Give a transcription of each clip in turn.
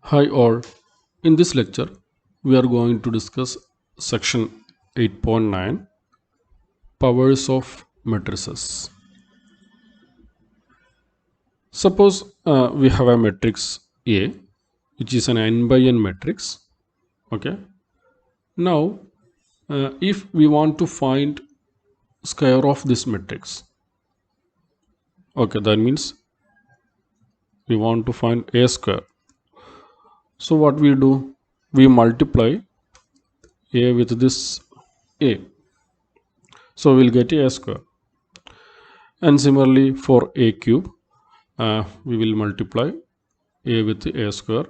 Hi all, in this lecture we are going to discuss section 8.9 powers of matrices. Suppose we have a matrix A which is an n by n matrix. Okay. Now if we want to find square of this matrix, okay, that means we want to find A square. So what we do, we multiply A with this A, so we'll get A square. And similarly for A cube, we will multiply A with A square.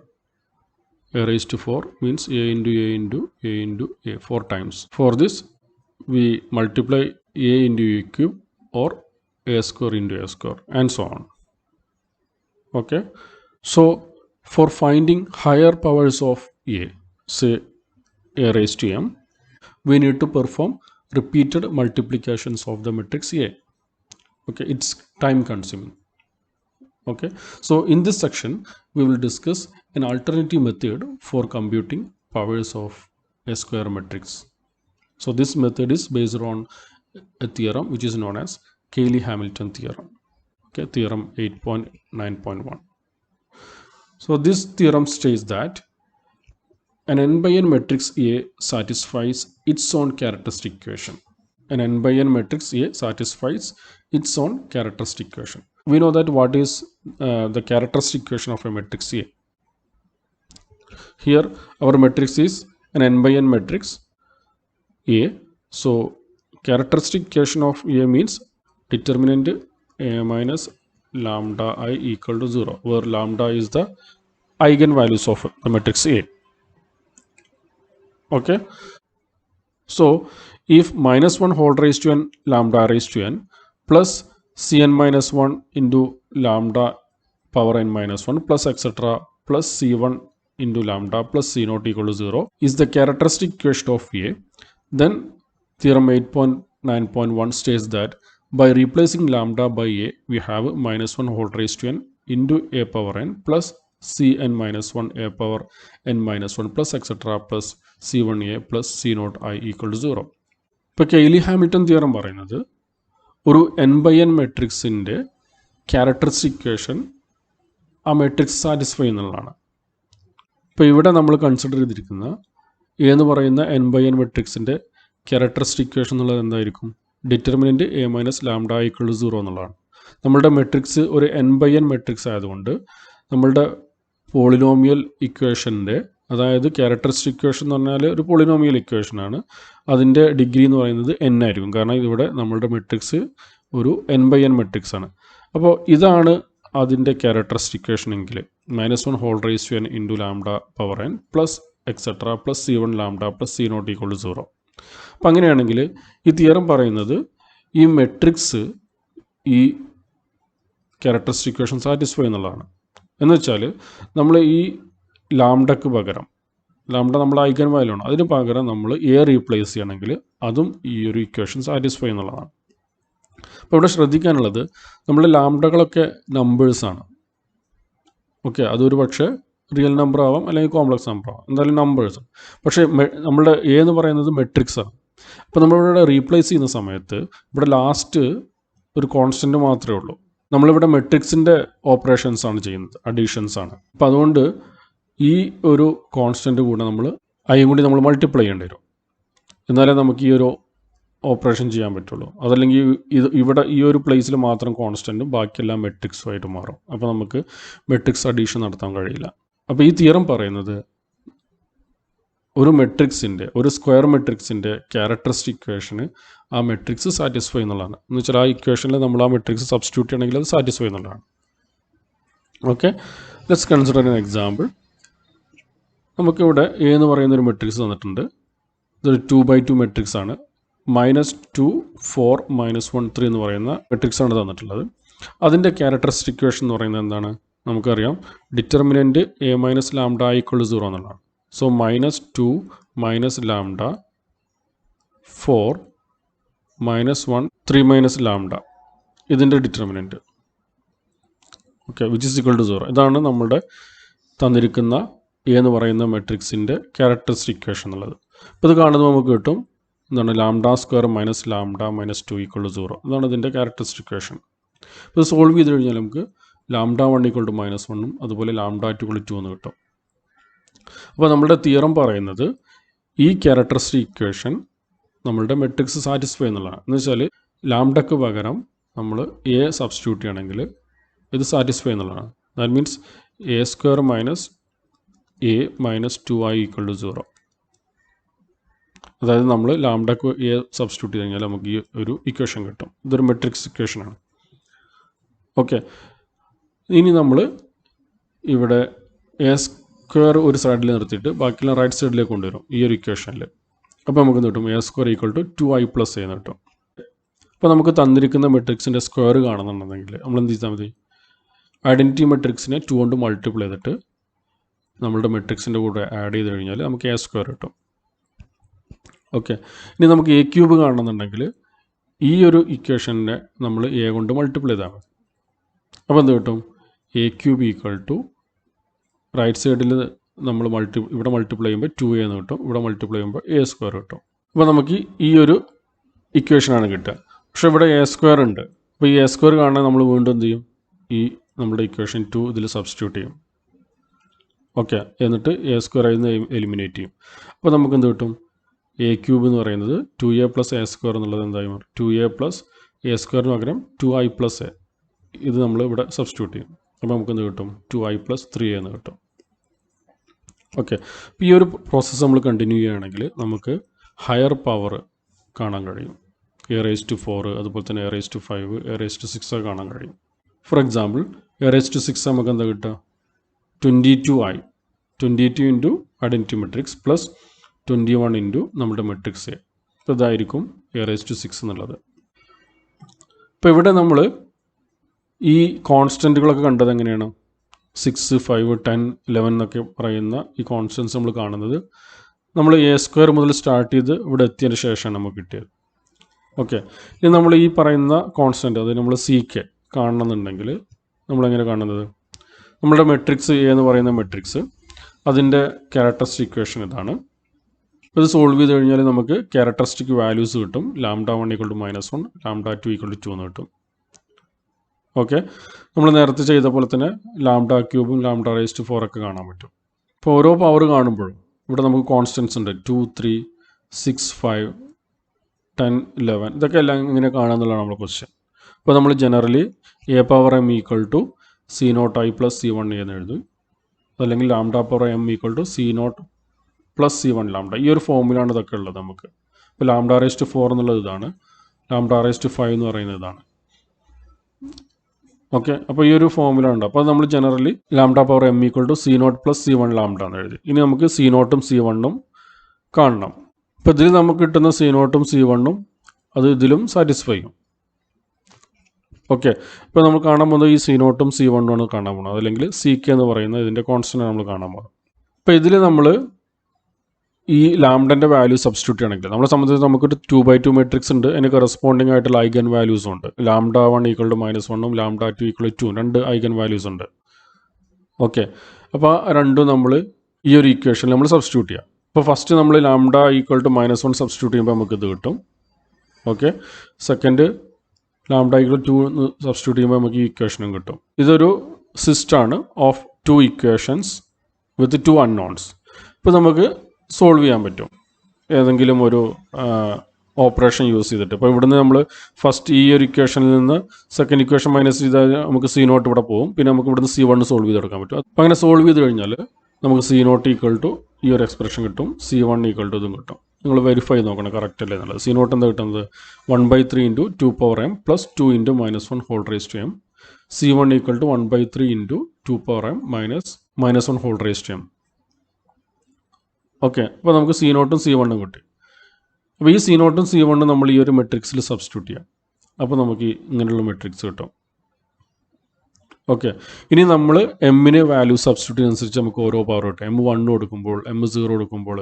A raised to 4 means A into A into A into A 4 times. For this we multiply A into A cube or A square into A square and so on. Okay. So for finding higher powers of A, say A raised to M, we need to perform repeated multiplications of the matrix A. Okay, it's time consuming. Okay, so in this section we will discuss an alternative method for computing powers of a square matrix. So this method is based on a theorem which is known as Cayley-Hamilton theorem. Okay, theorem 8.9.1. So this theorem states that an n by n matrix A satisfies its own characteristic equation. An n by n matrix A satisfies its own characteristic equation. We know that what is the characteristic equation of a matrix A. Here our matrix is an n by n matrix A. So characteristic equation of A means determinant A minus lambda I equal to 0, where lambda is the eigenvalues of the matrix A. Okay. So if minus 1 whole raised to n lambda raised to n plus Cn minus 1 into lambda power n minus 1 plus etc. plus C1 into lambda plus C naught equal to 0 is the characteristic equation of A, then theorem 8.9.1 states that by replacing lambda by A, we have minus 1 whole raised to n into A power n plus Cn minus 1 A power n minus 1 plus etc. plus C1A plus C naught I equal to 0. ഇപ്പോൾ Cayley-Hamilton theorem പറയുന്നത് ഒരു n by n മെട്രിക്സിൻ്റെ characteristic equation ആ matrix satisfy എന്നുള്ളതാണ്. ഇപ്പോൾ ഇവിടെ നമ്മൾ consider ചെയ്തിരിക്കുന്ന എ എന്ന് പറയുന്ന n by n മെട്രിക്സിൻ്റെ ക്യാരക്ടറിസ്റ്റിക് ഇക്വേഷൻ എന്നുള്ളത് എന്തായിരിക്കും? Determinant A minus lambda equal to 0 എന്നുള്ളതാണ്. നമ്മളുടെ മെട്രിക്സ് ഒരു n by n മെട്രിക്സ് ആയതുകൊണ്ട് നമ്മളുടെ പോളിനോമിയൽ ഇക്വേഷൻ്റെ, അതായത് ക്യാരക്ടറിസ്റ്റിക് ഇക്വേഷൻ എന്ന് പറഞ്ഞാൽ ഒരു പോളിനോമിയൽ ഇക്വേഷനാണ്, അതിൻ്റെ ഡിഗ്രി എന്ന് പറയുന്നത് n ആയിരിക്കും. കാരണം ഇവിടെ നമ്മളുടെ മെട്രിക്സ് ഒരു n by n മെട്രിക്സ് ആണ്. അപ്പോൾ ഇതാണ് അതിൻ്റെ ക്യാരക്ടറിസ്റ്റിക് ഇക്വേഷൻ എങ്കിൽ minus 1 whole raise to n into lambda power n plus etcetera plus C1 lambda plus C not equal to 0. അപ്പം അങ്ങനെയാണെങ്കിൽ ഈ തിയറം പറയുന്നത് ഈ മെട്രിക്സ് ഈ ക്യാരക്ടറിസ്റ്റിക് ഇക്വേഷൻ സാറ്റിസ്ഫൈ എന്നുള്ളതാണ്. എന്ന് വെച്ചാൽ നമ്മൾ ഈ ലാംഡക്ക് പകരം, ലാംഡ നമ്മൾ ഐഗൻ വാല്യൂ ആണ്, അതിന് പകരം നമ്മൾ എ റീപ്ലേസ് ചെയ്യണമെങ്കിൽ അതും ഈ ഒരു ഇക്വേഷൻ സാറ്റിസ്ഫൈ എന്നുള്ളതാണ്. അപ്പോൾ ഇവിടെ ശ്രദ്ധിക്കാനുള്ളത് നമ്മൾ ലാംഡകളൊക്കെ നമ്പേഴ്സാണ്. ഓക്കെ, അതൊരു പക്ഷേ റിയൽ നമ്പർ ആവാം അല്ലെങ്കിൽ കോംപ്ലക്സ് നമ്പർ ആവാം, എന്തായാലും നമ്പേഴ്സ്. പക്ഷേ നമ്മളുടെ എ എന്ന് പറയുന്നത് മെട്രിക്സ് ആണ്. അപ്പോൾ നമ്മളിവിടെ റീപ്ലേസ് ചെയ്യുന്ന സമയത്ത് ഇവിടെ ലാസ്റ്റ് ഒരു കോൺസ്റ്റൻറ്റ് മാത്രമേ ഉള്ളൂ. നമ്മളിവിടെ മെട്രിക്സിൻ്റെ ഓപ്പറേഷൻസ് ആണ് ചെയ്യുന്നത്, അഡീഷൻസ് ആണ്. അപ്പോൾ അതുകൊണ്ട് ഈ ഒരു കോൺസ്റ്റൻറ്റ് കൂടെ നമ്മൾ അതിയും കൂടി നമ്മൾ മൾട്ടിപ്ലൈ ചെയ്യേണ്ടി വരും, എന്നാലേ നമുക്ക് ഈ ഒരു ഓപ്പറേഷൻ ചെയ്യാൻ പറ്റുള്ളൂ. അതല്ലെങ്കിൽ ഇവിടെ ഈ ഒരു പ്ലേസിൽ മാത്രം കോൺസ്റ്റൻറ്റും ബാക്കിയെല്ലാം മെട്രിക്സുമായിട്ട് മാറും. അപ്പോൾ നമുക്ക് മെട്രിക്സ് അഡീഷൻ നടത്താൻ കഴിയില്ല. അപ്പോൾ ഈ തിയറം പറയുന്നത് ഒരു മെട്രിക്സിൻ്റെ, ഒരു സ്ക്വയർ മെട്രിക്സിൻ്റെ ക്യാരക്ടറിസ്റ്റിക് ഇക്വേഷന് ആ മെട്രിക്സ് സാറ്റിസ്ഫൈ എന്നുള്ളതാണ്. എന്ന് വെച്ചാൽ ആ ഇക്വേഷനിൽ നമ്മൾ ആ മെട്രിക്സ് സബ്സ്റ്റിറ്റ്യൂട്ട് ചെയ്യണമെങ്കിൽ അത് സാറ്റിസ്ഫൈ എന്നുള്ളതാണ്. Okay, let's consider an example. നമുക്കിവിടെ എ എന്ന് പറയുന്ന ഒരു മെട്രിക്സ് തന്നിട്ടുണ്ട്. ഇതൊരു 2x2 മെട്രിക്സ് ആണ്. -2 4 -1 3 എന്ന് പറയുന്ന മെട്രിക്സ് ആണ് തന്നിട്ടുള്ളത്. അതിൻ്റെ ക്യാരക്ടറിസ്റ്റിക് ഇക്വേഷൻ എന്ന് പറയുന്നത് എന്താണ്? നമുക്കറിയാം, determinant A minus lambda equal to 0 എന്നുള്ളതാണ്. So -2 minus lambda 4 -1 3 minus lambda, ഇതിൻ്റെ determinant. Okay, which is equal to 0. ഇതാണ് നമ്മുടെ തന്നിരിക്കുന്ന എ എന്ന് പറയുന്ന മെട്രിക്സിൻ്റെ ക്യാരക്ടറിസ്റ്റിക് ഇക്വേഷൻ എന്നുള്ളത്. അപ്പോൾ ഇത് കാണുമ്പോൾ നമുക്ക് കിട്ടും എന്താണ് lambda square minus lambda minus 2 equal to 0. ഇതാണ് ഇതിൻ്റെ ക്യാരക്ടറിസ്റ്റിക് ഇക്വേഷൻ. ഇപ്പോൾ സോൾവ് ചെയ്ത് കഴിഞ്ഞാൽ നമുക്ക് ലാംഡ 1 ഈക്വൾ ടു -1 അതുപോലെ ലാംഡ 2 ഈക്വൾ ടു 2 എന്ന് കിട്ടും. അപ്പോൾ നമ്മുടെ തിയറം പറയുന്നത് ഈ ക്യാരക്ടറിസ്റ്റിക് ഇക്വേഷൻ നമ്മളുടെ മെട്രിക്സ് സാറ്റിസ്ഫൈ എന്നുള്ളതാണ്. എന്ന് വെച്ചാൽ ലാംഡക്ക് പകരം നമ്മൾ എ സബ്സ്റ്റിറ്റ്യൂട്ട് ചെയ്യണമെങ്കിൽ ഇത് സാറ്റിസ്ഫൈ എന്നുള്ളതാണ്. That means A square minus A minus 2i equal to 0. അതായത് നമ്മൾ ലാംഡക്ക് എ സബ്സ്റ്റിറ്റ്യൂട്ട് ചെയ്ത് കഴിഞ്ഞാൽ നമുക്ക് ഈ ഒരു ഇക്വേഷൻ കിട്ടും. ഇതൊരു മെട്രിക്സ് ഇക്വേഷനാണ്. ഓക്കെ, ഇനി നമ്മൾ ഇവിടെ എ സ്ക്വയർ ഒരു സൈഡിൽ നിർത്തിയിട്ട് ബാക്കിയുള്ള റൈറ്റ് സൈഡിലേക്ക് കൊണ്ടുവരും ഈ ഒരു ഇക്വേഷനിൽ. അപ്പോൾ നമുക്ക് കിട്ടും A square equal to 2i plus എന്ന് കിട്ടും. അപ്പോൾ നമുക്ക് തന്നിരിക്കുന്ന മെട്രിക്സിൻ്റെ സ്ക്വയർ കാണുന്നുണ്ടെങ്കിൽ നമ്മൾ എന്ത് ചെയ്താൽ മതി, ഐഡൻറ്റിറ്റി മെട്രിക്സിനെ 2 കൊണ്ട് മൾട്ടിപ്ലൈ ചെയ്തിട്ട് നമ്മളുടെ മെട്രിക്സിൻ്റെ കൂടെ ആഡ് ചെയ്ത് കഴിഞ്ഞാൽ നമുക്ക് എ സ്ക്വയർ കിട്ടും. ഓക്കെ, ഇനി നമുക്ക് എ ക്യൂബ് കാണണമെന്നുണ്ടെങ്കിൽ ഈ ഒരു ഇക്വേഷനെ നമ്മൾ എ കൊണ്ട് മൾട്ടിപ്ലൈ ചെയ്താൽ മതി. അപ്പോൾ എന്ത് കിട്ടും, A cube equal to right സൈഡിൽ നമ്മൾ ഇവിടെ മൾട്ടിപ്ലൈ ചെയ്യുമ്പോൾ 2a എന്ന് കിട്ടും, ഇവിടെ മൾട്ടിപ്ലൈ ചെയ്യുമ്പോൾ എ സ്ക്വയർ കിട്ടും. അപ്പോൾ നമുക്ക് ഈ ഒരു ഇക്വേഷനാണ് കിട്ടുക. പക്ഷേ ഇവിടെ എ സ്ക്വയർ ഉണ്ട്. അപ്പോൾ ഈ എ സ്ക്വയർ കാണാൻ നമ്മൾ വീണ്ടും എന്ത് ചെയ്യും, ഈ നമ്മുടെ ഇക്വേഷൻ 2 ഇതിൽ സബ്സ്റ്റിറ്റ്യൂട്ട് ചെയ്യും. ഓക്കെ, എന്നിട്ട് എ സ്ക്വയർ ആയി നിന്ന് എലിമിനേറ്റ് ചെയ്യും. അപ്പോൾ നമുക്ക് എന്ത് കിട്ടും, എ ക്യൂബ് എന്ന് പറയുന്നത് 2a പ്ലസ് എ സ്ക്വയർ എന്നുള്ളത് എന്തായി മാറും, 2a പ്ലസ് എ സ്ക്വയറിന് പകരം 2i പ്ലസ് എ ഇത് നമ്മൾ ഇവിടെ സബ്സ്റ്റിറ്റ്യൂട്ട് ചെയ്യും. അപ്പോൾ നമുക്ക് എന്ത് കിട്ടും, 2i പ്ലസ് 3a എന്ന് കിട്ടും. ഓക്കെ, അപ്പോൾ ഈ ഒരു പ്രോസസ്സ് നമ്മൾ കണ്ടിന്യൂ ചെയ്യുകയാണെങ്കിൽ നമുക്ക് ഹയർ പവർ കാണാൻ കഴിയും. എ റേസ് ടു 4 അതുപോലെ തന്നെ A raise to 5 A raise to 6 കാണാൻ കഴിയും. For example A raise to 6 നമുക്ക് എന്താ കിട്ടുക, 22i 22 into identity matrix plus 21 into നമ്മുടെ മെട്രിക്സ് എ. അപ്പോൾ ഇതായിരിക്കും എ റേസ് ടു 6 എന്നുള്ളത്. ഇപ്പോൾ ഇവിടെ നമ്മൾ ഈ കോൺസ്റ്റൻറ്റുകളൊക്കെ കണ്ടത് എങ്ങനെയാണ്, 6 5 10 11 എന്നൊക്കെ പറയുന്ന ഈ കോൺസ്റ്റൻസ് നമ്മൾ കാണുന്നത് നമ്മൾ എ സ്ക്വയർ മുതൽ സ്റ്റാർട്ട് ചെയ്ത് ഇവിടെ എത്തിയതിന് ശേഷമാണ് നമുക്ക് കിട്ടിയത്. ഓക്കെ, ഇനി നമ്മൾ ഈ പറയുന്ന കോൺസ്റ്റൻറ്റ് അത് നമ്മൾ CK കാണണമെന്നുണ്ടെങ്കിൽ നമ്മളെങ്ങനെ കാണുന്നത്, നമ്മുടെ മെട്രിക്സ് എ എന്ന് പറയുന്ന മെട്രിക്സ് അതിൻ്റെ ക്യാരക്ടറിസ്റ്റിക് ഇക്വേഷൻ ഇതാണ്. ഇത് സോൾവ് ചെയ്ത് കഴിഞ്ഞാൽ നമുക്ക് ക്യാരക്ടറിസ്റ്റിക് വാല്യൂസ് കിട്ടും. Lambda 1 equal to -1 lambda 2 equal to 2 എന്ന് കിട്ടും. ഓക്കെ, നമ്മൾ നേരത്തെ ചെയ്ത പോലെ തന്നെ ലാംഡ ക്യൂബും ലാംഡ റേസ് ടു 4 ഒക്കെ കാണാൻ പറ്റും. ഇപ്പോൾ ഓരോ പവർ കാണുമ്പോഴും ഇവിടെ നമുക്ക് കോൺസ്റ്റൻസ് ഉണ്ട് 2 3 6 5 10 11 ഇതൊക്കെ എല്ലാം ഇങ്ങനെ കാണുക എന്നുള്ളതാണ് നമ്മുടെ ക്വസ്റ്റ്യൻ. അപ്പോൾ നമ്മൾ generally A power M equal to C0i plus C1a എന്ന് എഴുതും. അല്ലെങ്കിൽ lambda power M equal to C0 plus C1 lambda. ഈ ഒരു ഫോമിലാണ് ഇതൊക്കെ ഉള്ളത് നമുക്ക്. ഇപ്പോൾ ലാംഡ റേസ് ടു 4 എന്നുള്ളത് ഇതാണ്, ലാംഡ റേസ് ടു 5 എന്ന് പറയുന്നത് ഇതാണ്. ഓക്കെ, അപ്പോൾ ഈ ഒരു ഫോമിലുണ്ട്. അപ്പോൾ നമ്മൾ generally lambda power M equal to C0 plus C1 lambda എന്ന് എഴുതി. ഇനി നമുക്ക് C0ഉം C1ഉം കാണണം. ഇപ്പോൾ ഇതിൽ നമുക്ക് കിട്ടുന്ന C0ഉം C1ഉം അത് ഇതിലും സാറ്റിസ്ഫൈ ചെയ്യും. ഓക്കെ, ഇപ്പോൾ നമ്മൾ കാണാൻ പോകുന്നത് ഈ C0ഉം C1ഉം ആണ് കാണാൻ പോകുന്നത്, അല്ലെങ്കിൽ CK എന്ന് പറയുന്ന ഇതിൻ്റെ കോൺസ്റ്റൻ്റ് നമ്മൾ കാണാൻ പോകുന്നത്. ഇപ്പോൾ ഇതിൽ നമ്മൾ ഈ ലാംഡൻ്റെ വാല്യൂ സബ്സ്റ്റിറ്റ്യൂട്ട് ചെയ്യണമെങ്കിൽ നമ്മളെ സംബന്ധിച്ച് നമുക്കൊരു 2x2 മെട്രിക്സ് ഉണ്ട്, അതിന് കറസ്പോണ്ടിങ് ആയിട്ടുള്ള ഐഗൻ വാല്യൂസും ഉണ്ട്. ലാംഡ 1 ഈക്വൾ ടു -1ഉം ലാംഡ 2 ഈക്വൾ ടു 2 രണ്ട് ഐഗൻ വാല്യൂസ് ഉണ്ട്. ഓക്കെ, അപ്പോൾ രണ്ടും നമ്മൾ ഈ ഒരു ഇക്വേഷനിൽ നമ്മൾ സബ്സ്റ്റിറ്റ്യൂട്ട് ചെയ്യാം. അപ്പോൾ ഫസ്റ്റ് നമ്മൾ ലാംഡ ഈക്വൾ ടു -1 സബ്സ്റ്റിറ്റ്യൂട്ട് ചെയ്യുമ്പോൾ നമുക്ക് ഇത് കിട്ടും. Okay, second lambda equal 2 substitute ചെയ്യുമ്പോൾ നമുക്ക് ഈ ഇക്വേഷനും കിട്ടും. ഇതൊരു സിസ്റ്റമാണ് ഓഫ് 2 ഇക്വേഷൻസ് വിത്ത് 2 അൺനോൺസ്. ഇപ്പോൾ നമുക്ക് സോൾവ് ചെയ്യാൻ പറ്റും ഏതെങ്കിലും ഒരു ഓപ്പറേഷൻ യൂസ് ചെയ്തിട്ട്. ഇപ്പോൾ ഇവിടുന്ന് നമ്മൾ ഫസ്റ്റ് ഈ ഒരു ഇക്വേഷനിൽ നിന്ന് സെക്കൻഡ് ഇക്വേഷൻ മൈനസ് ചെയ്താൽ നമുക്ക് C0 ഇവിടെ പോകും. പിന്നെ നമുക്ക് ഇവിടുന്ന് C1 സോൾവ് ചെയ്തെടുക്കാൻ പറ്റും. അപ്പോൾ അങ്ങനെ സോൾവ് ചെയ്ത് കഴിഞ്ഞാൽ നമുക്ക് C0 ഈക്വൾ ടു ഈ ഒരു എക്സ്പ്രഷൻ കിട്ടും, C1 ഈക്വൾ ടു ഇതും കിട്ടും. നിങ്ങൾ വെരിഫൈ ചെയ്ത് നോക്കണം കറക്റ്റ് അല്ലേ എന്നുള്ളത്. C0 എന്താ കിട്ടുന്നത്, 1/3 into 2 power m plus 2 into -1 whole raise to m. C1 ഈക്വൾ ടു 1/3 into 2 power m minus -1 whole raise to m. Okay, അപ്പോൾ നമുക്ക് C0ഉം C1ഉം കിട്ടി. അപ്പോൾ ഈ C0ഉം C1ഉം നമ്മൾ ഈ ഒരു മെട്രിക്സിൽ സബ്സ്റ്റിറ്റ്യൂട്ട് ചെയ്യാം. അപ്പോൾ നമുക്ക് ഇങ്ങനെയുള്ള മെട്രിക്സ് കിട്ടും. ഓക്കെ, ഇനി നമ്മൾ എമ്മിന് വാല്യൂ സബ്സ്റ്റിറ്റ്യൂട്ട് അനുസരിച്ച് നമുക്ക് ഓരോ പവർ കിട്ടും. M1 കൊടുക്കുമ്പോൾ, M0 കൊടുക്കുമ്പോൾ,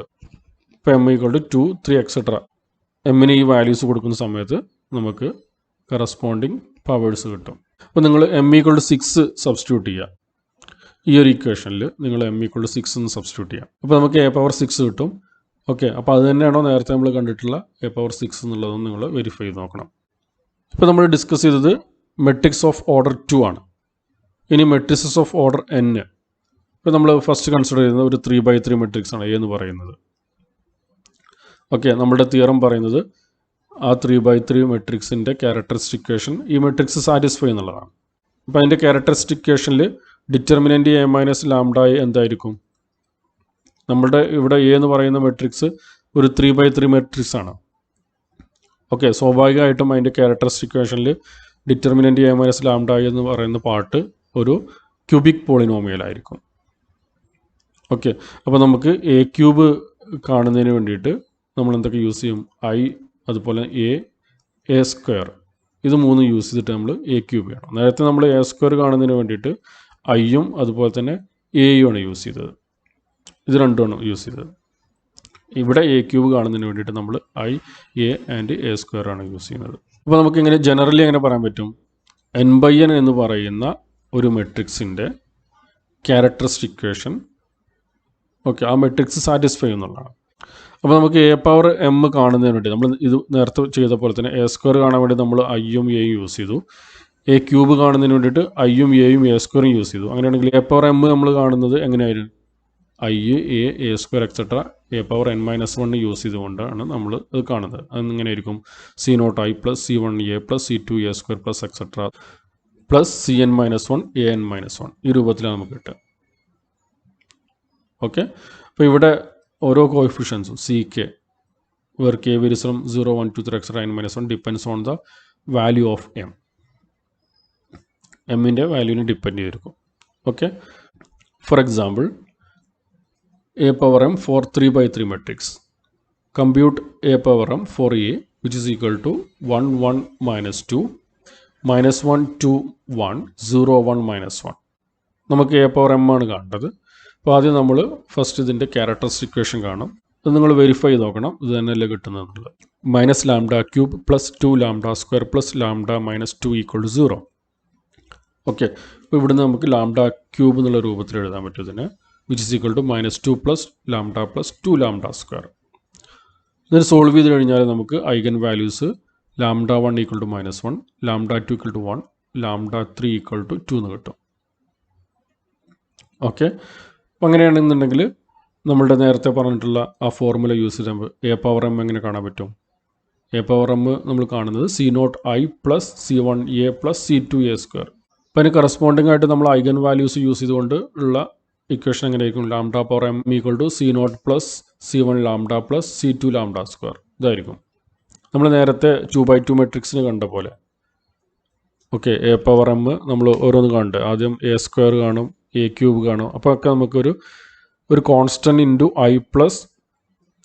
ഇപ്പോൾ m ഈക്വൾ ടു 2 3 എക്സെട്ര എമ്മിന് ഈ വാല്യൂസ് കൊടുക്കുന്ന സമയത്ത് നമുക്ക് കറസ്പോണ്ടിങ് പവേഴ്സ് കിട്ടും. അപ്പോൾ നിങ്ങൾ m ഈക്വൾ ടു 6 സബ്സ്റ്റിറ്റ്യൂട്ട് ചെയ്യുക. ഈ ഒരു ഇക്വേഷനിൽ നിങ്ങൾ m = 6 എന്ന് സബ്സ്റ്റിറ്റ്യൂട്ട് ചെയ്യാം. അപ്പോൾ നമുക്ക് a⁴ 6 കിട്ടും. ഓക്കെ, അപ്പോൾ അത് തന്നെയാണോ നേരത്തെ നമ്മൾ കണ്ടിട്ടുള്ള a⁴ 6 എന്നുള്ളതും നിങ്ങൾ വെരിഫൈ ചെയ്ത് നോക്കണം. ഇപ്പോൾ നമ്മൾ ഡിസ്കസ് ചെയ്തത് മെട്രിക്സ് ഓഫ് ഓർഡർ 2 ആണ്. ഇനി മെട്രിക്സസ് ഓഫ് ഓർഡർ n. ഇപ്പോൾ നമ്മൾ ഫസ്റ്റ് കൺസിഡർ ചെയ്യുന്നത് ഒരു 3×3 മെട്രിക്സ് ആണ് എന്ന് പറയുന്നത്. ഓക്കെ, നമ്മുടെ തിയറം പറയുന്നത് ആ 3×3 മെട്രിക്സിൻ്റെ ക്യാരക്ടറിസ്റ്റിക് ഇക്വേഷൻ ഈ മെട്രിക്സ് സാറ്റിസ്ഫൈ എന്നുള്ളതാണ്. അപ്പോൾ അതിൻ്റെ ക്യാരക്ടറിസ്റ്റിക് ഇക്വേഷനിൽ ഡിറ്റർമിനൻറ്റ് a - λ എന്തായിരിക്കും? നമ്മുടെ ഇവിടെ എ എന്ന് പറയുന്ന മെട്രിക്സ് ഒരു 3×3 മെട്രിക്സ് ആണ്. ഓക്കെ, സ്വാഭാവികമായിട്ടും അതിൻ്റെ ക്യാരക്ടറിസ്റ്റിക് ഇക്വേഷനിൽ ഡിറ്റർമിനൻറ്റ് a - λ എന്ന് പറയുന്ന പാർട്ട് ഒരു ക്യൂബിക് പോളിനോമിയലായിരിക്കും. ഓക്കെ, അപ്പോൾ നമുക്ക് a³ കാണുന്നതിന് വേണ്ടിയിട്ട് നമ്മൾ എന്തൊക്കെ യൂസ് ചെയ്യും? i, അതുപോലെ a² ഇത് 3 യൂസ് ചെയ്തിട്ട് നമ്മൾ a³ ചെയ്യണം. നേരത്തെ നമ്മൾ a² കാണുന്നതിന് വേണ്ടിയിട്ട് ഐയും അതുപോലെ തന്നെ എയും ആണ് യൂസ് ചെയ്തത്. ഇത് രണ്ടുമാണ് യൂസ് ചെയ്തത്. ഇവിടെ a³ കാണുന്നതിന് വേണ്ടിയിട്ട് നമ്മൾ i, a ആൻഡ് a² ആണ് യൂസ് ചെയ്യുന്നത്. അപ്പോൾ നമുക്ക് ഇങ്ങനെ ജനറലി എങ്ങനെ പറയാൻ പറ്റും? n/n എന്ന് പറയുന്ന ഒരു മെട്രിക്സിൻ്റെ ക്യാരക്ടറിസ്റ്റിക് ഇക്വേഷൻ ഓക്കെ ആ മെട്രിക്സ് സാറ്റിസ്ഫൈ എന്നുള്ളതാണ്. അപ്പോൾ നമുക്ക് a⁴m കാണുന്നതിന് വേണ്ടി നമ്മൾ ഇത് നേരത്തെ ചെയ്ത പോലെ തന്നെ a² കാണാൻ വേണ്ടി നമ്മൾ ഐയും എയും യൂസ് ചെയ്തു. a³ കാണുന്നതിന് വേണ്ടിയിട്ട് ഐയും എയും a² യൂസ് ചെയ്തു. അങ്ങനെയാണെങ്കിൽ a⁴m നമ്മൾ കാണുന്നത് എങ്ങനെയായിരുന്നു? i, a, a² etcetera a⁴n-1 use ചെയ്തുകൊണ്ടാണ് നമ്മൾ അത് കാണുന്നത്. അതെങ്ങനെയായിരിക്കും? c0i + c1a + c2a² + etcetera + cn-1 an-1 ഈ രൂപത്തിലാണ് നമുക്ക് കിട്ടുക. ഓക്കെ, അപ്പോൾ ഇവിടെ ഓരോ കോഎഫിഷ്യൻസും ck where k varies from 0, 1, 2, 3 etc. n-1 depends on the value of m. m-ൻ്റെ വാല്യൂവിന് ഡിപ്പെൻഡ് ചെയ്തിരിക്കും. Okay, for example a⁴m for 3×3 matrix. Compute a⁴m for a which is equal to 1, 1, -2, -1, 2, 1, 0, 1, -1. നമുക്ക് a⁴m ആണ് കാണേണ്ടത്. അപ്പോൾ ആദ്യം നമ്മൾ ഫസ്റ്റ് ഇതിൻ്റെ ക്യാരക്ടറിസ്റ്റിക് ഇക്വേഷൻ കാണും. അത് നിങ്ങൾ വെരിഫൈ ചെയ്ത് നോക്കണം ഇത് തന്നെയല്ലേ കിട്ടുന്നതെന്നുള്ളത്. -λ³ + 2λ² + λ - 2 = 0. ഓക്കെ, അപ്പോൾ ഇവിടുന്ന് നമുക്ക് λ³ എന്നുള്ള രൂപത്തിൽ എഴുതാൻ പറ്റും ഇതിനെ, which is equal to -2 + λ + 2λ². ഇതിന് സോൾവ് ചെയ്ത് കഴിഞ്ഞാൽ നമുക്ക് ഐഗൻ വാല്യൂസ് λ1 = -1, λ2 = 1, λ3 = 2 എന്ന് കിട്ടും. ഓക്കെ, അപ്പോൾ അങ്ങനെയാണെന്നുണ്ടെങ്കിൽ നമ്മളുടെ നേരത്തെ പറഞ്ഞിട്ടുള്ള ആ ഫോർമുല യൂസ് ചെയ്ത് a⁴m എങ്ങനെ കാണാൻ പറ്റും? a⁴m നമ്മൾ കാണുന്നത് c0i + c1a + c2a². അപ്പോൾ അതിന് കറസ്പോണ്ടിങ് ആയിട്ട് നമ്മൾ ഐഗൻ വാല്യൂസ് യൂസ് ചെയ്തുകൊണ്ട് ഉള്ള ഇക്വേഷൻ എങ്ങനെയായിരിക്കും? λ⁴m = c0 + c1λ + c2λ². ഇതായിരിക്കും നമ്മൾ നേരത്തെ 2×2 മെട്രിക്സിന് കണ്ട പോലെ. ഓക്കെ, a⁴m നമ്മൾ ഓരോന്ന് കാണുന്നുണ്ട്. ആദ്യം a² കാണും, a³ കാണും. അപ്പോൾ ഒക്കെ നമുക്കൊരു കോൺസ്റ്റൻറ്റ് ഇൻറ്റു i പ്ലസ്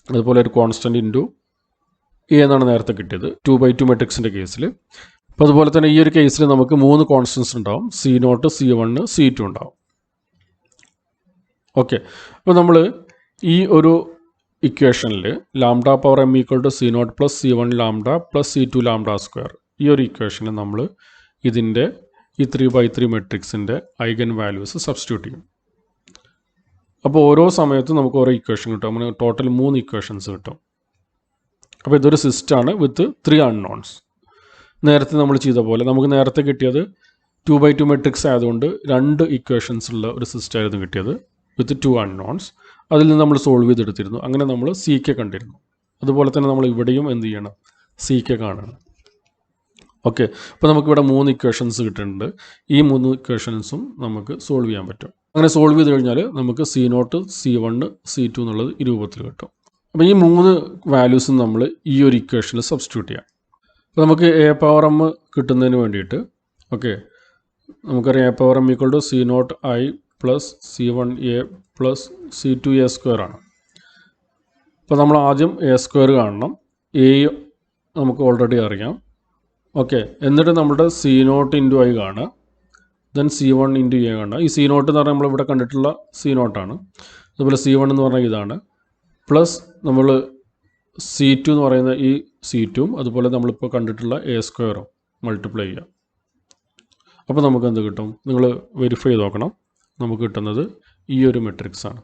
അതുപോലെ ഒരു കോൺസ്റ്റൻറ്റ് ഇൻറ്റു a എന്നാണ് നേരത്തെ കിട്ടിയത് 2×2 മെട്രിക്സിൻ്റെ കേസിൽ. അപ്പോൾ അതുപോലെ തന്നെ ഈ ഒരു കേസിൽ നമുക്ക് 3 കോൺസ്റ്റൻസ് ഉണ്ടാവും. c0, c1, c2 ഉണ്ടാവും. ഓക്കെ, അപ്പോൾ നമ്മൾ ഈ ഒരു ഇക്വേഷനിൽ λ⁴m = c0 + c1λ + c2λ². ഈ ഒരു ഇക്വേഷനിൽ നമ്മൾ ഇതിൻ്റെ ഈ 3×3 മെട്രിക്സിൻ്റെ ഐഗൻ വാല്യൂസ് സബ്സ്റ്റിറ്റ്യൂട്ട് ചെയ്യും. അപ്പോൾ ഓരോ സമയത്തും നമുക്ക് ഓരോ ഇക്വേഷൻ കിട്ടും. അങ്ങനെ ടോട്ടൽ 3 ഇക്വേഷൻസ് കിട്ടും. അപ്പോൾ ഇതൊരു സിസ്റ്റമാണ് വിത്ത് 3 അൺനോൺസ്. നേരത്തെ നമ്മൾ ചെയ്ത പോലെ നമുക്ക് നേരത്തെ കിട്ടിയത് 2×2 മെട്രിക്സ് ആയതുകൊണ്ട് 2 ഇക്വേഷൻസ് ഉള്ള ഒരു സിസ്റ്റമായിരുന്നു കിട്ടിയത് വിത്ത് 2 അൺനോൺസ്. അതിൽ നിന്ന് നമ്മൾ സോൾവ് ചെയ്തെടുത്തിരുന്നു. അങ്ങനെ നമ്മൾ ck കണ്ടിരുന്നു. അതുപോലെ തന്നെ നമ്മൾ ഇവിടെയും എന്ത് ചെയ്യണം? ck കാണണം. ഓക്കെ, അപ്പോൾ നമുക്കിവിടെ 3 ഇക്വേഷൻസ് കിട്ടുന്നുണ്ട്. ഈ 3 ഇക്വേഷൻസും നമുക്ക് സോൾവ് ചെയ്യാൻ പറ്റും. അങ്ങനെ സോൾവ് ചെയ്ത് കഴിഞ്ഞാൽ നമുക്ക് c0, c1, c2 എന്നുള്ളത് ഈ രൂപത്തിൽ കിട്ടും. അപ്പോൾ ഈ 3 വാല്യൂസും നമ്മൾ ഈ ഒരു ഇക്വേഷനിൽ സബ്സ്റ്റിറ്റ്യൂട്ട് ചെയ്യാം. അപ്പോൾ നമുക്ക് a⁴m കിട്ടുന്നതിന് വേണ്ടിയിട്ട് ഓക്കെ നമുക്കറിയാം a⁴m = c0i + c1a + c2a² ആണ്. അപ്പോൾ നമ്മൾ ആദ്യം a² കാണണം. a നമുക്ക് ഓൾറെഡി അറിയാം. ഓക്കെ, എന്നിട്ട് നമ്മുടെ c0 × i കാണുക, ദെൻ c1 × a കാണുക. ഈ c0 എന്ന് പറഞ്ഞാൽ നമ്മളിവിടെ കണ്ടിട്ടുള്ള c0 ആണ്. അതുപോലെ c1 എന്ന് പറഞ്ഞാൽ ഇതാണ്, പ്ലസ് നമ്മൾ c2 എന്ന് പറയുന്ന ഈ c2ഉം അതുപോലെ നമ്മളിപ്പോൾ കണ്ടിട്ടുള്ള a² മൾട്ടിപ്ലൈ ചെയ്യുക. അപ്പോൾ നമുക്ക് എന്ത് കിട്ടും? നിങ്ങൾ വെരിഫൈ ചെയ്ത് നോക്കണം. നമുക്ക് കിട്ടുന്നത് ഈ ഒരു മെട്രിക്സ് ആണ്,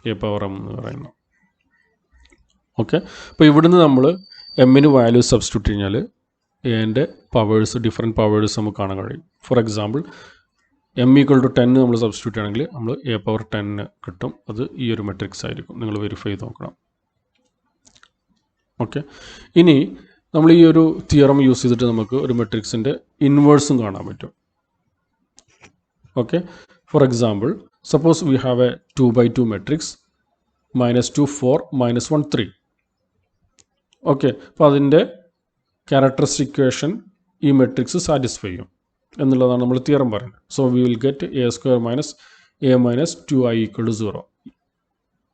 എ പവർ എം എന്ന് പറയുന്നത്. ഓക്കെ, അപ്പോൾ ഇവിടുന്ന് നമ്മൾ എമ്മിന് വാല്യൂ സബ്സ്റ്റിറ്റ്യൂട്ട് കഴിഞ്ഞാൽ എൻ്റെ പവേഴ്സ്, ഡിഫറെൻറ്റ് പവേഴ്സ് നമുക്ക് കാണാൻ കഴിയും. For example M equal to 10 നമ്മൾ സബ്സ്റ്റിറ്റ്യൂട്ട് ആണെങ്കിൽ നമ്മൾ എ പവർ 10 കിട്ടും. അത് ഈ ഒരു മെട്രിക്സ് ആയിരിക്കും. നിങ്ങൾ വെരിഫൈ ചെയ്ത് നോക്കണം. ഓക്കെ, ഇനി നമ്മൾ ഈ ഒരു തിയറം യൂസ് ചെയ്തിട്ട് നമുക്ക് ഒരു മെട്രിക്സിൻ്റെ ഇൻവേഴ്സും കാണാൻ പറ്റും. Okay, for example suppose we have A 2/2 matrix -2 4 -1 3. Okay, അപ്പോൾ അതിൻ്റെ ക്യാരക്ടറിസ്റ്റിക് ഇക്വേഷൻ ഈ മെട്രിക്സ് സാറ്റിസ്ഫൈ ചെയ്യും എന്നുള്ളതാണ് നമ്മൾ തിയറം പറയുന്നത്. So we will get a² - a - 2i = 0.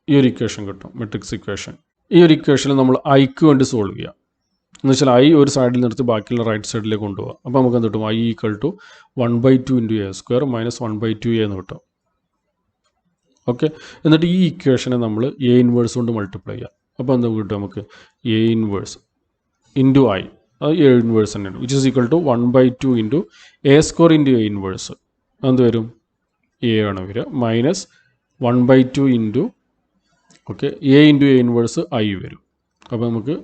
ഈ ഒരു ഇക്വേഷൻ കിട്ടും, മെട്രിക്സ് ഇക്വേഷൻ. ഈ ഒരു ഇക്വേഷനിൽ നമ്മൾ ഐക്ക് വേണ്ടി സോൾവ് ചെയ്യാം. എന്ന് വെച്ചാൽ ഐ ഒരു സൈഡിൽ നിർത്തി ബാക്കിയുള്ള റൈറ്റ് സൈഡിലേക്ക് കൊണ്ടുപോകാം. അപ്പോൾ നമുക്ക് എന്ത് കിട്ടും? i = 1/2 × a² - 1/2a എന്ന് കിട്ടും. ഓക്കെ, എന്നിട്ട് ഈ ഇക്വേഷനെ നമ്മൾ എ ഇൻവേഴ്സ് കൊണ്ട് മൾട്ടിപ്ലൈ ചെയ്യാം. അപ്പോൾ എന്താ കിട്ടും? നമുക്ക് എ ഇൻവേഴ്സ് ഇൻറ്റു ഐ, അത് എ ഇൻവേഴ്സ് തന്നെയാണ്, which is equal to 1/2 × a² × a inverse. എന്ത് വരും? എ ആണ് വരിക, -1/2 × okay A × a inverse I വരും. അപ്പോൾ നമുക്ക്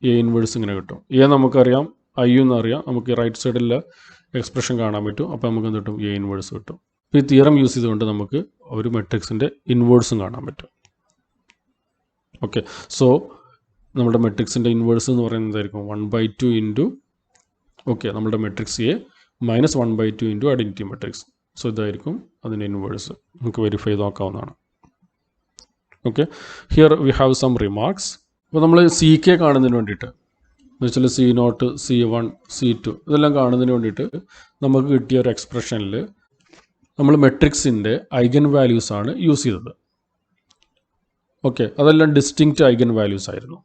എ ഇൻവേഴ്സ് ഇങ്ങനെ കിട്ടും. എ നമുക്കറിയാം, ഐ എന്നറിയാം, നമുക്ക് റൈറ്റ് സൈഡിലെ എക്സ്പ്രഷൻ കാണാൻ പറ്റും. അപ്പോൾ നമുക്ക് എന്ത് കിട്ടും? എ ഇൻവേഴ്സ് കിട്ടും. അപ്പോൾ ഈ തിയറം യൂസ് ചെയ്തുകൊണ്ട് നമുക്ക് ഒരു മെട്രിക്സിൻ്റെ ഇൻവേഴ്സും കാണാൻ പറ്റും. ഓക്കെ, സോ നമ്മുടെ മെട്രിക്സിൻ്റെ ഇൻവേഴ്സ് എന്ന് പറയുന്നത് എന്തായിരിക്കും? 1/2 × ഓക്കെ നമ്മുടെ matrix A -1/2 × identity matrix. So ഇതായിരിക്കും അതിൻ്റെ ഇൻവേഴ്സ്. നമുക്ക് വെരിഫൈ ചെയ്ത് നോക്കാവുന്നതാണ്. Okay, here we have some remarks. അപ്പോൾ നമ്മൾ CK കാണുന്നതിന് വേണ്ടിയിട്ട്, എന്ന് വെച്ചാൽ C0, C1, C2 ഇതെല്ലാം കാണുന്നതിന് വേണ്ടിയിട്ട് നമുക്ക് കിട്ടിയ ഒരു എക്സ്പ്രഷനിൽ നമ്മൾ മെട്രിക്സിൻ്റെ ഐഗൻ വാല്യൂസ് ആണ് യൂസ് ചെയ്തത്. ഓക്കെ, അതെല്ലാം ഡിസ്റ്റിങ്ക്റ്റ് ഐഗൻ വാല്യൂസ് ആയിരുന്നു.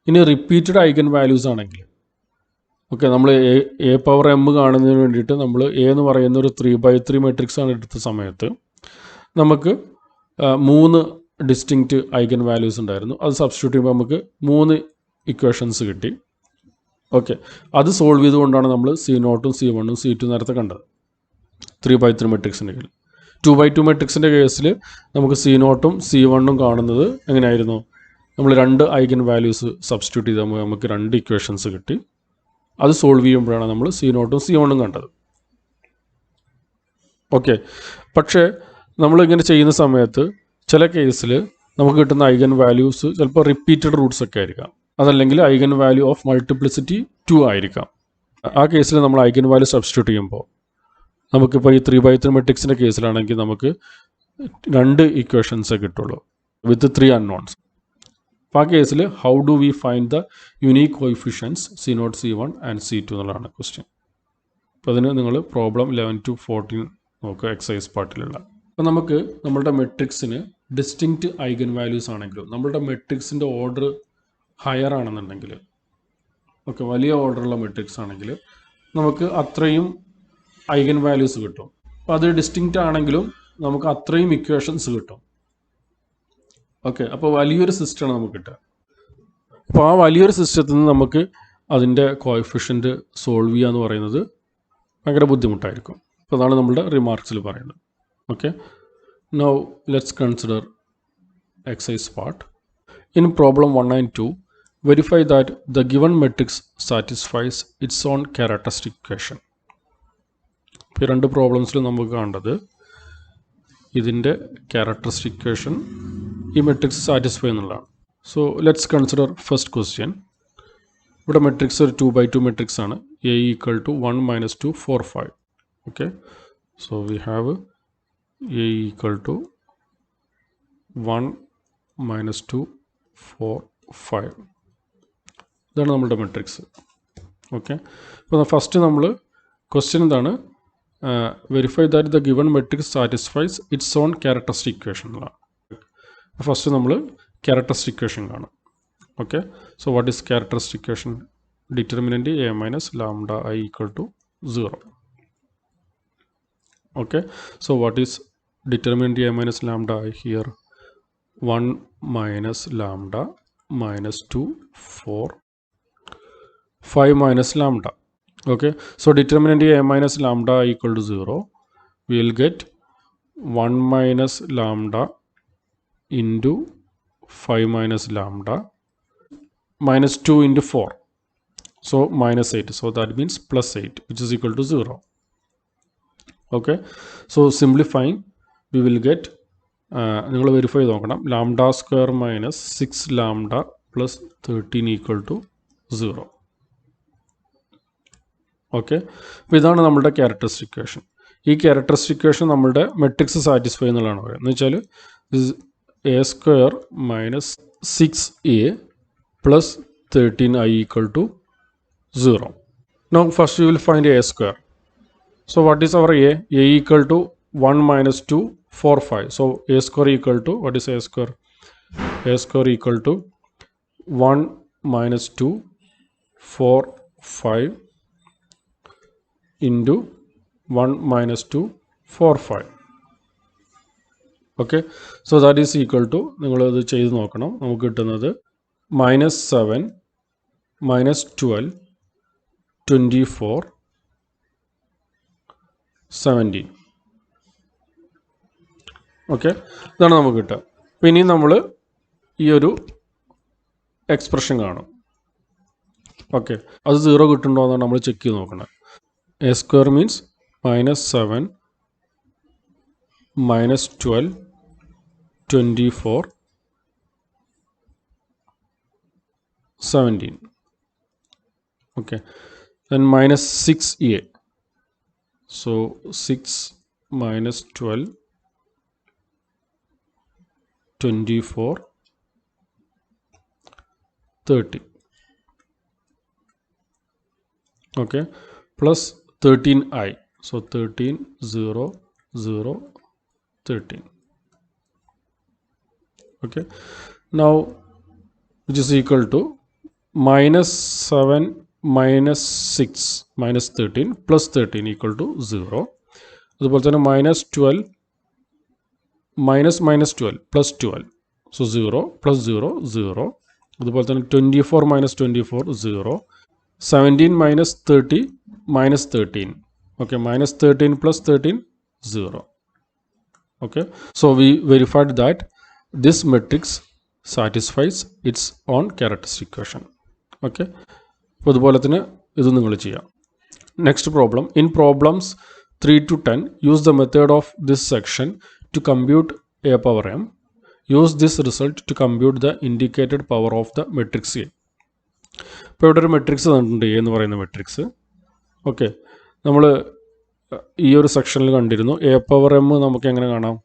ഇനി റിപ്പീറ്റഡ് ഐഗൻ വാല്യൂസ് ആണെങ്കിൽ, ഓക്കെ നമ്മൾ എ പവർ എം കാണുന്നതിന് വേണ്ടിയിട്ട് നമ്മൾ എ എന്ന് പറയുന്ന ഒരു 3/3 മെട്രിക്സ് ആണ് എടുത്ത സമയത്ത് നമുക്ക് 3 ഡിസ്റ്റിങ്ക്റ്റ് ഐഗൻ വാല്യൂസ് ഉണ്ടായിരുന്നു. അത് സബ്സ്റ്റിറ്റ്യൂട്ട് ചെയ്യുമ്പോൾ നമുക്ക് 3 ഇക്വേഷൻസ് കിട്ടി. ഓക്കെ, അത് സോൾവ് ചെയ്തുകൊണ്ടാണ് നമ്മൾ C0, C1, C2 നേരത്തെ കണ്ടത് 3/3 മെട്രിക്സിൻ്റെ കീഴിൽ. 2/2 മെട്രിക്സിൻ്റെ കേസിൽ നമുക്ക് C0, C1 കാണുന്നത് എങ്ങനെയായിരുന്നു? നമ്മൾ 2 ഐഗൻ വാല്യൂസ് സബ്സ്റ്റിറ്റ്യൂട്ട് ചെയ്താൽ നമുക്ക് 2 ഇക്വേഷൻസ് കിട്ടി. അത് സോൾവ് ചെയ്യുമ്പോഴാണ് നമ്മൾ C0, C1 കണ്ടത്. ഓക്കെ, പക്ഷേ നമ്മളിങ്ങനെ ചെയ്യുന്ന സമയത്ത് ചില കേസിൽ നമുക്ക് കിട്ടുന്ന ഐഗൻ വാല്യൂസ് ചിലപ്പോൾ റിപ്പീറ്റഡ് റൂട്ട്സ് ഒക്കെ ആയിരിക്കാം, അതല്ലെങ്കിൽ ഐഗൻ വാല്യൂ ഓഫ് മൾട്ടിപ്ലിസിറ്റി 2 ആയിരിക്കാം. ആ കേസിൽ നമ്മൾ ഐഗൻ വാല്യൂ സബ്സ്റ്റിറ്റ്യൂട്ട് ചെയ്യുമ്പോൾ നമുക്കിപ്പോൾ ഈ 3/3 മെട്രിക്സിൻ്റെ കേസിലാണെങ്കിൽ നമുക്ക് 2 ഇക്വേഷൻസേ കിട്ടുള്ളൂ വിത്ത് 3 അൺനോൺസ്. അപ്പോൾ ആ കേസിൽ how do we find the unique coefficients C0, C1 and C2 എന്നുള്ളതാണ് ക്വസ്റ്റ്യൻ. അപ്പോൾ അതിന് നിങ്ങൾ പ്രോബ്ലം 11 to 14 നോക്കുക, എക്സസൈസ് പാർട്ടിലുള്ള. അപ്പോൾ നമുക്ക് നമ്മളുടെ മെട്രിക്സിന് ഡിസ്റ്റിങ്ക്റ്റ് ഐഗൻ വാല്യൂസ് ആണെങ്കിലും നമ്മളുടെ മെട്രിക്സിൻ്റെ ഓർഡർ ഹയർ ആണെന്നുണ്ടെങ്കിൽ, ഓക്കെ വലിയ ഓർഡറുള്ള മെട്രിക്സ് ആണെങ്കിൽ നമുക്ക് അത്രയും ഐഗൻ വാല്യൂസ് കിട്ടും. അപ്പോൾ അത് ഡിസ്റ്റിങ്ക്റ്റ് ആണെങ്കിലും നമുക്ക് അത്രയും ഇക്വേഷൻസ് കിട്ടും. ഓക്കെ, അപ്പോൾ വലിയൊരു സിസ്റ്റമാണ് നമുക്ക് കിട്ടുക. അപ്പോൾ ആ വലിയൊരു സിസ്റ്റത്തിൽ നിന്ന് നമുക്ക് അതിൻ്റെ കോഎഫിഷ്യൻ്റ് സോൾവ് ചെയ്യുക എന്ന് പറയുന്നത് ഭയങ്കര ബുദ്ധിമുട്ടായിരിക്കും. അപ്പോൾ അതാണ് നമ്മളുടെ റിമാർക്സിൽ പറയുന്നത്. Okay, now let's consider exercise part. In problem 192, verify that the given matrix satisfies its own characteristic equation. ഇപ്പോൾ 2 പ്രോബ്ലംസിൽ നമുക്ക് കാണേണ്ടത് ഇതിൻ്റെ ക്യാരക്ടറിസ്റ്റിക് ഇക്വേഷൻ ഈ മെട്രിക്സ് സാറ്റിസ്ഫൈ എന്നുള്ളതാണ്. So let's consider first question. ഇവിടെ മെട്രിക്സ് ഒരു 2/2 മെട്രിക്സ് ആണ്. A = 1 - 2 4 5. Okay, so we have A = 1 - 2 4 5. ഇതാണ് നമ്മുടെ മെട്രിക്സ്. ഓക്കെ, അപ്പോൾ ഫസ്റ്റ് നമ്മൾ ക്വസ്റ്റ്യൻ എന്താണ്? Verify that the given matrix satisfies it's on characteristic equation എന്നുള്ളതാണ്. ഫസ്റ്റ് നമ്മൾ ക്യാരക്ടറിസ്റ്റിക് ഇക്വേഷൻ കാണും. Okay, so what is characteristic equation? Determinant A - λI = 0. Okay, so what is determinant A - λI here? 1 - λ - 2 4 5 - λ. Okay, so determinant A - λI = 0. We will get 1 minus lambda into 5 minus lambda minus 2 into 4. So minus 8. So that means plus 8, which is equal to 0. Okay. So simplifying, we will get നിങ്ങൾ verify ചെയ്ത് നോക്കണം, lambda square minus 6 lambda plus 13 equal to 0. Okay. അപ്പോൾ ഇതാണ് നമ്മുടെ characteristic equation. ഈ characteristic equation നമ്മുടെ matrix satisfy എന്നുള്ളതാണ് പറയുന്നത്. എന്ന് വെച്ചാൽ A square minus 6a plus 13i equal to 0. Now first we will find a square. So what is our a? A equal to 1 minus 2, 4, 5. So a square equal to, what is a square? A square equal to 1 minus 2, 4, 5 into 1 minus 2, 4, 5. Okay. So that is equal to, നിങ്ങളത് ചെയ്ത് നോക്കണം, നമുക്ക് കിട്ടുന്നത് minus 7, minus 12, 24, 17. Okay, ഇതാണ് നമുക്ക് കിട്ടുക. അപ്പോൾ ഇനി നമ്മൾ ഈ ഒരു എക്സ്പ്രഷൻ കാണും. ഓക്കെ, അത് 0 കിട്ടുന്നുണ്ടോ എന്നാണ് നമ്മൾ ചെക്ക് ചെയ്ത് നോക്കണം. A square means minus 7 minus 12 24 17. Okay, then minus 6a. So 6 minus 12 24 30. Okay, plus 13i. So 13 0 0 13. Okay, now which is equal to minus 7 minus 6 minus 13 plus 13 equal to 0. അതുപോലെ തന്നെ minus 12 minus minus 12 plus 12. So 0 plus 0 0. അതുപോലെ തന്നെ 24 minus 24 0. 17 minus 30 minus 13. Okay, minus 13 plus 13 0. Okay, so we verified that this matrix satisfies its own characteristic equation. Okay, അപ്പോൾ അതുപോലെ തന്നെ ഇത് നിങ്ങൾ ചെയ്യാം. Next problem. In problems 3 to 10 use the method of this section to compute A power M. Use this result to compute the indicated power of the matrix A. ഇപ്പോൾ ഇവിടെ ഒരു matrix തന്നിട്ടുണ്ട്, എ എന്ന് പറയുന്ന മെട്രിക്സ്. ഓക്കെ, നമ്മൾ ഈ ഒരു സെക്ഷനിൽ കണ്ടിരുന്നു എ പവർ എം നമുക്ക് എങ്ങനെ കാണാം.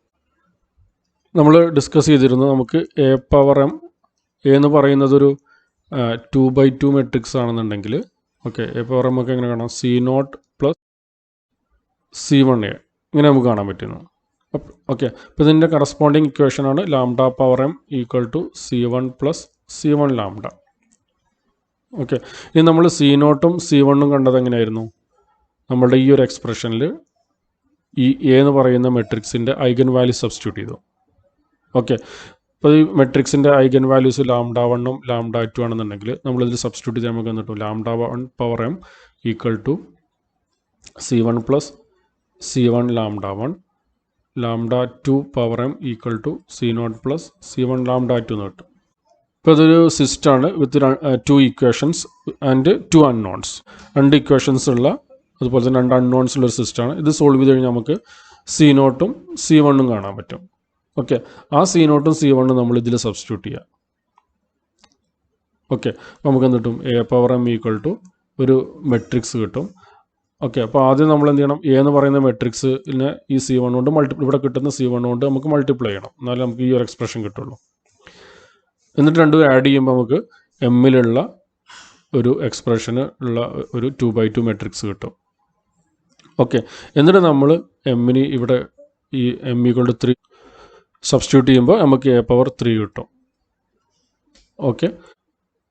നമ്മൾ ഡിസ്കസ് ചെയ്തിരുന്നു, നമുക്ക് എ പവർ എം എന്ന് പറയുന്നതൊരു 2/2 മെട്രിക്സ് ആണെന്നുണ്ടെങ്കിൽ, ഓക്കെ, എ പവർ എം ഒക്കെ എങ്ങനെ കാണാം, C0 പ്ലസ് C1a ഇങ്ങനെ നമുക്ക് കാണാൻ പറ്റുന്നു. ഓക്കെ, അപ്പോൾ ഇതിൻ്റെ കറസ്പോണ്ടിങ് ഇക്വേഷനാണ് lambda power M equal to C1 plus C1 lambda. Okay, ഇനി നമ്മൾ C0ഉം C1ഉം കണ്ടത് എങ്ങനെയായിരുന്നു, നമ്മളുടെ ഈ ഒരു എക്സ്പ്രഷനിൽ ഈ എ എന്ന് പറയുന്ന മെട്രിക്സിൻ്റെ ഐഗൻ വാല്യൂ സബ്സ്റ്റിറ്റ്യൂട്ട് ചെയ്തു. ഓക്കെ, അപ്പോൾ ഈ മെട്രിക്സിൻ്റെ ഐഗൻ വാല്യൂസ് ലാംഡ 1ഉം ലാംഡ 2 ആണെന്നുണ്ടെങ്കിൽ നമ്മളിതിൽ സബ്സ്റ്റിറ്റ്യൂട്ട് ചെയ്യാൻ നമുക്ക് എന്നിട്ടും lambda 1 power M equal to C1 plus C1 lambda 1, lambda 2 power M equal to C0 plus C1 lambda 2 എന്ന് കിട്ടും. ഇപ്പോൾ ഇതൊരു സിസ്റ്റാണ് with 2 equations and 2 unknowns. 2 equations ഉള്ള, അതുപോലെ തന്നെ 2 അൺനോൺസ് ഉള്ളൊരു സിസ്റ്റാണ്. ഇത് സോൾവ് ചെയ്ത് കഴിഞ്ഞാൽ നമുക്ക് C0ഉം C1ഉം കാണാൻ പറ്റും. ഓക്കെ, ആ C0ഉം C1ഉം നമ്മൾ ഇതിൽ സബ്സ്റ്റിറ്റ്യൂട്ട് ചെയ്യുക. ഓക്കെ, അപ്പോൾ നമുക്ക് എന്ത് കിട്ടും, A power M equal to ഒരു മെട്രിക്സ് കിട്ടും. ഓക്കെ, അപ്പോൾ ആദ്യം നമ്മൾ എന്ത് ചെയ്യണം, എ എന്ന് പറയുന്ന മെട്രിക്സിനെ ഈ C1 കൊണ്ട് ഇവിടെ കിട്ടുന്ന C1 കൊണ്ട് നമുക്ക് മൾട്ടിപ്ലൈ ചെയ്യണം, എന്നാലും നമുക്ക് ഈ ഒരു എക്സ്പ്രഷൻ കിട്ടുള്ളൂ. എന്നിട്ട് രണ്ടും ആഡ് ചെയ്യുമ്പോൾ നമുക്ക് എമ്മിലുള്ള ഒരു എക്സ്പ്രഷന് ഉള്ള ഒരു 2/2 മെട്രിക്സ് കിട്ടും. ഓക്കെ, എന്നിട്ട് നമ്മൾ എമ്മിന് ഇവിടെ ഈ എം ഈക്വൽ ടു 3 സബ്സ്റ്റിറ്റ്യൂട്ട് ചെയ്യുമ്പോൾ നമുക്ക് എ പവർ 3 കിട്ടും. ഓക്കെ,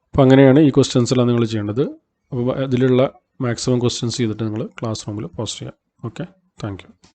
അപ്പോൾ അങ്ങനെയാണ് ഈ ക്വസ്റ്റ്യൻസെല്ലാം നിങ്ങൾ ചെയ്യേണ്ടത്. അപ്പോൾ ഇതിലുള്ള മാക്സിമം ക്വസ്റ്റ്യൻസ് ചെയ്തിട്ട് നിങ്ങൾ ക്ലാസ് റൂമിൽ പോസ്റ്റ് ചെയ്യാം. Okay, thank you.